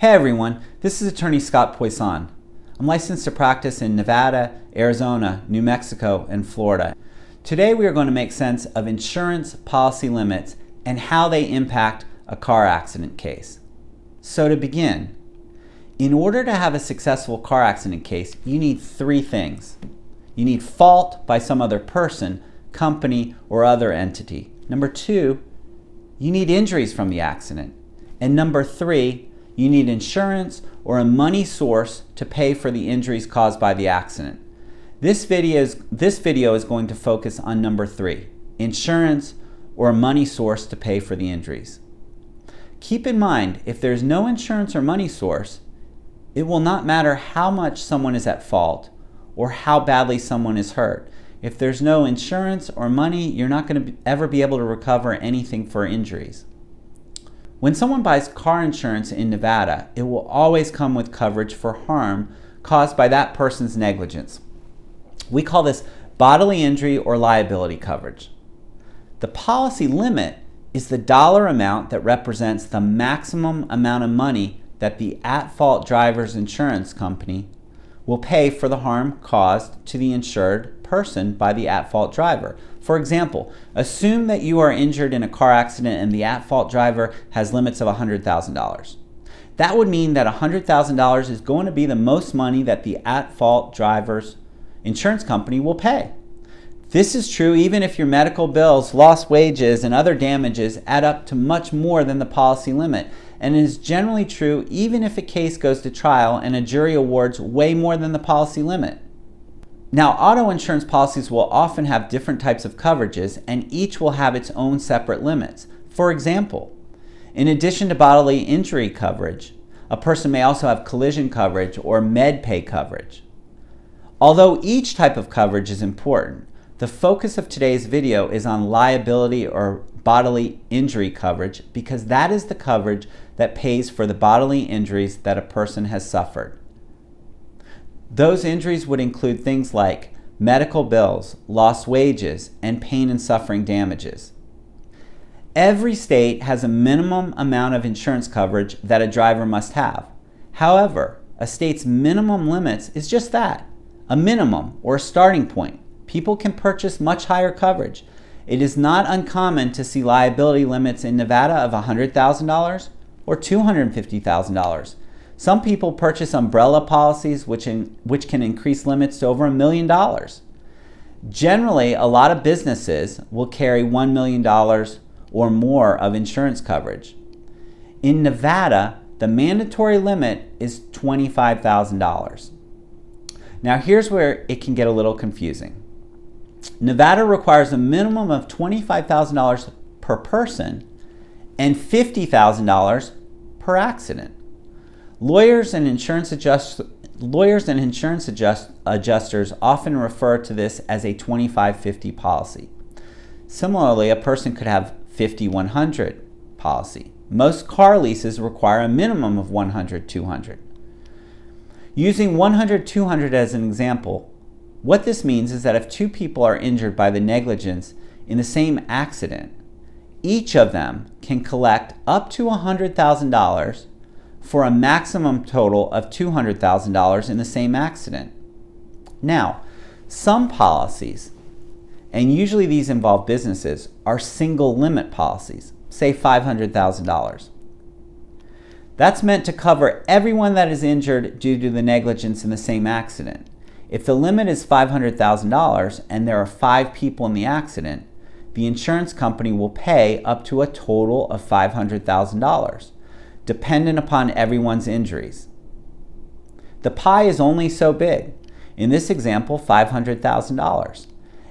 Hey everyone, this is Attorney Scott Poisson. I'm licensed to practice in Nevada, Arizona, New Mexico, and Florida. Today we are going to make sense of insurance policy limits and how they impact a car accident case. So to begin, in order to have a successful car accident case, you need three things. You need fault by some other person, company, or other entity. Number two, you need injuries from the accident. And number three, you need insurance or a money source to pay for the injuries caused by the accident. This video is going to focus on number three, insurance or a money source to pay for the injuries. Keep in mind, if there's no insurance or money source, it will not matter how much someone is at fault or how badly someone is hurt. If there's no insurance or money, you're not going to ever be able to recover anything for injuries. When someone buys car insurance in Nevada, it will always come with coverage for harm caused by that person's negligence. We call this bodily injury or liability coverage. The policy limit is the dollar amount that represents the maximum amount of money that the at-fault driver's insurance company will pay for the harm caused to the insured person by the at-fault driver. For example, assume that you are injured in a car accident and the at-fault driver has limits of $100,000. That would mean that $100,000 is going to be the most money that the at-fault driver's insurance company will pay. This is true even if your medical bills, lost wages, and other damages add up to much more than the policy limit, and it is generally true even if a case goes to trial and a jury awards way more than the policy limit. Now, auto insurance policies will often have different types of coverages, and each will have its own separate limits. For example, in addition to bodily injury coverage, a person may also have collision coverage or med pay coverage. Although each type of coverage is important, the focus of today's video is on liability or bodily injury coverage because that is the coverage that pays for the bodily injuries that a person has suffered. Those injuries would include things like medical bills, lost wages, and pain and suffering damages. Every state has a minimum amount of insurance coverage that a driver must have. However, a state's minimum limits is just that, a minimum or a starting point. People can purchase much higher coverage. It is not uncommon to see liability limits in Nevada of $100,000 or $250,000. Some people purchase umbrella policies which can increase limits to over $1 million. Generally, a lot of businesses will carry $1 million or more of insurance coverage. In Nevada, the mandatory limit is $25,000. Now here's where it can get a little confusing. Nevada requires a minimum of $25,000 per person and $50,000 per accident. Lawyers and insurance adjusters often refer to this as a 25-50 policy. Similarly, a person could have 50-100 policy. Most car leases require a minimum of 100-200. Using 100-200 as an example, what this means is that if two people are injured by the negligence in the same accident, each of them can collect up to $100,000 for a maximum total of $200,000 in the same accident. Now, some policies, and usually these involve businesses, are single limit policies, say $500,000. That's meant to cover everyone that is injured due to the negligence in the same accident. If the limit is $500,000 and there are 5 people in the accident, the insurance company will pay up to a total of $500,000. Dependent upon everyone's injuries. The pie is only so big. In this example, $500,000.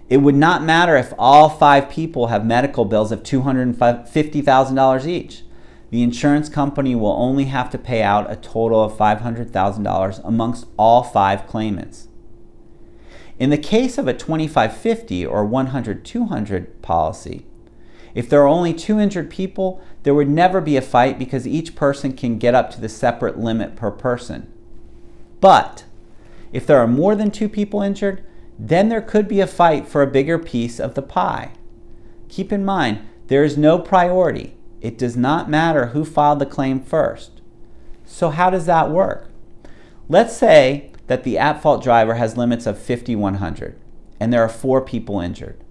It would not matter if all 5 people have medical bills of $250,000 each. The insurance company will only have to pay out a total of $500,000 amongst all 5 claimants. In the case of a 25-50 or 100-200 policy, if there are only 2 injured people, there would never be a fight because each person can get up to the separate limit per person. But if there are more than 2 people injured, then there could be a fight for a bigger piece of the pie. Keep in mind, there is no priority. It does not matter who filed the claim first. So how does that work? Let's say that the at-fault driver has limits of $5,100 and there are 4 people injured.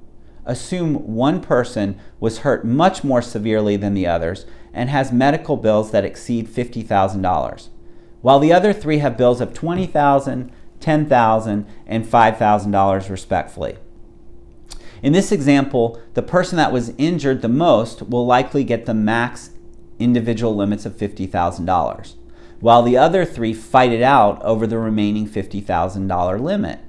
Assume one person was hurt much more severely than the others and has medical bills that exceed $50,000, while the other 3 have bills of $20,000, $10,000, and $5,000 respectively. In this example, the person that was injured the most will likely get the max individual limits of $50,000, while the other 3 fight it out over the remaining $50,000 limit.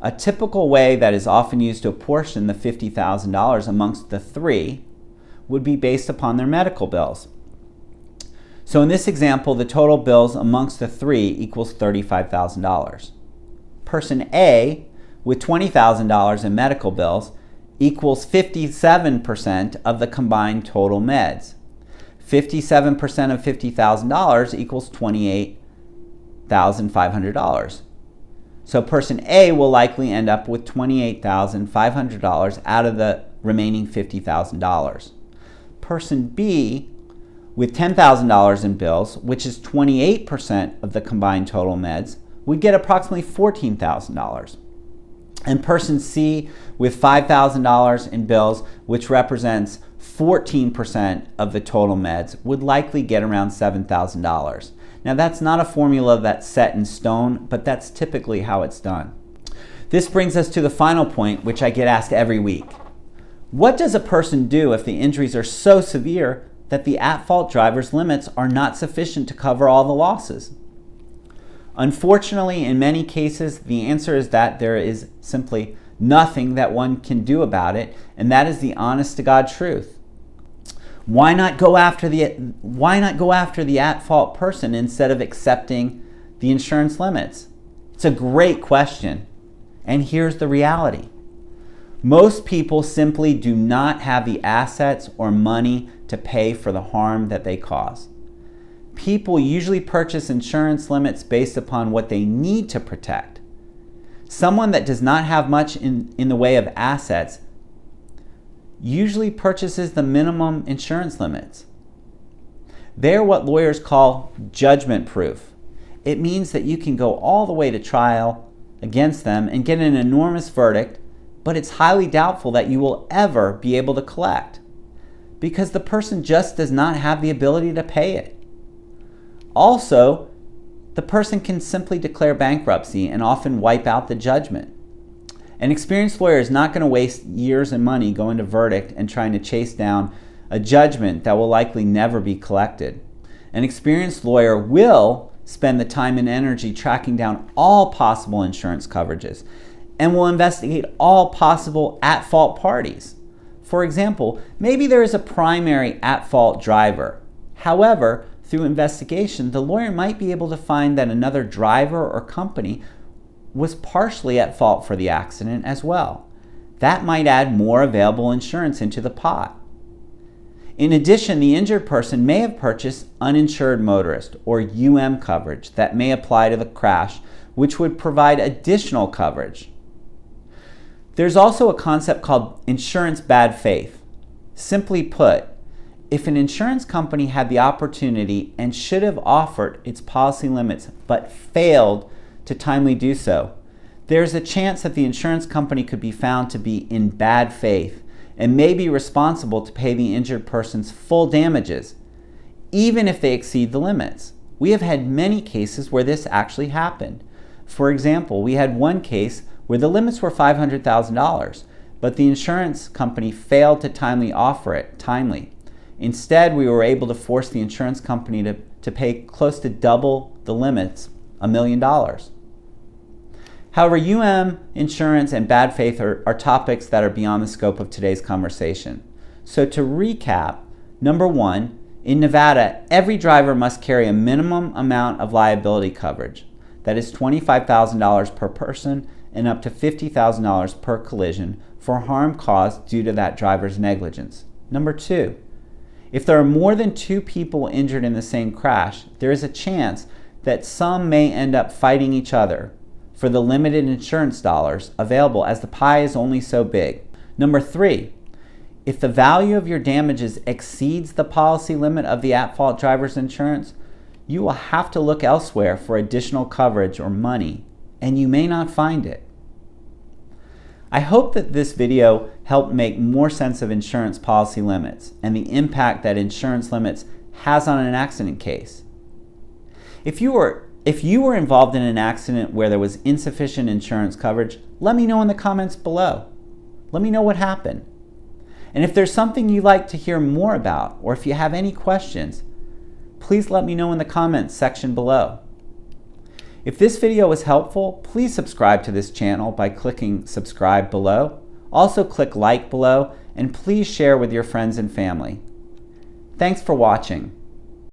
A typical way that is often used to apportion the $50,000 amongst the 3 would be based upon their medical bills. So in this example, the total bills amongst the 3 equals $35,000. Person A with $20,000 in medical bills equals 57% of the combined total meds. 57% of $50,000 equals $28,500. So person A will likely end up with $28,500 out of the remaining $50,000. Person B with $10,000 in bills, which is 28% of the combined total meds, would get approximately $14,000. And person C with $5,000 in bills, which represents 14% of the total meds, would likely get around $7,000. Now that's not a formula that's set in stone, but that's typically how it's done. This brings us to the final point, which I get asked every week. What does a person do if the injuries are so severe that the at-fault driver's limits are not sufficient to cover all the losses? Unfortunately, in many cases, the answer is that there is simply nothing that one can do about it, and that is the honest-to-God truth. Why not go after the at-fault person instead of accepting the insurance limits? It's a great question, and here's the reality. Most people simply do not have the assets or money to pay for the harm that they cause. People usually purchase insurance limits based upon what they need to protect. Someone that does not have much in the way of assets usually purchases the minimum insurance limits. They're what lawyers call judgment proof. It means that you can go all the way to trial against them and get an enormous verdict, but it's highly doubtful that you will ever be able to collect because the person just does not have the ability to pay it. Also, the person can simply declare bankruptcy and often wipe out the judgment. An experienced lawyer is not going to waste years and money going to verdict and trying to chase down a judgment that will likely never be collected. An experienced lawyer will spend the time and energy tracking down all possible insurance coverages and will investigate all possible at-fault parties. For example, maybe there is a primary at-fault driver. However, through investigation, the lawyer might be able to find that another driver or company was partially at fault for the accident as well. That might add more available insurance into the pot. In addition, the injured person may have purchased uninsured motorist or coverage that may apply to the crash, which would provide additional coverage. There's also a concept called insurance bad faith. Simply put, if an insurance company had the opportunity and should have offered its policy limits but failed to timely do so, there's a chance that the insurance company could be found to be in bad faith and may be responsible to pay the injured person's full damages, even if they exceed the limits. We have had many cases where this actually happened. For example, we had one case where the limits were $500,000, but the insurance company failed to timely offer it timely. Instead, we were able to force the insurance company to pay close to double the limits, $1 million. However, insurance and bad faith are topics that are beyond the scope of today's conversation. So to recap, number one, in Nevada, every driver must carry a minimum amount of liability coverage. That is $25,000 per person and up to $50,000 per collision for harm caused due to that driver's negligence. Number two, if there are more than 2 people injured in the same crash, there is a chance that some may end up fighting each other for the limited insurance dollars available as the pie is only so big. Number 3, if the value of your damages exceeds the policy limit of the at-fault driver's insurance, you will have to look elsewhere for additional coverage or money, and you may not find it. I hope that this video helped make more sense of insurance policy limits and the impact that insurance limits has on an accident case. If you were involved in an accident where there was insufficient insurance coverage, let me know in the comments below. Let me know what happened. And if there's something you'd like to hear more about, or if you have any questions, please let me know in the comments section below. If this video was helpful, please subscribe to this channel by clicking subscribe below. Also click like below, and please share with your friends and family. Thanks for watching.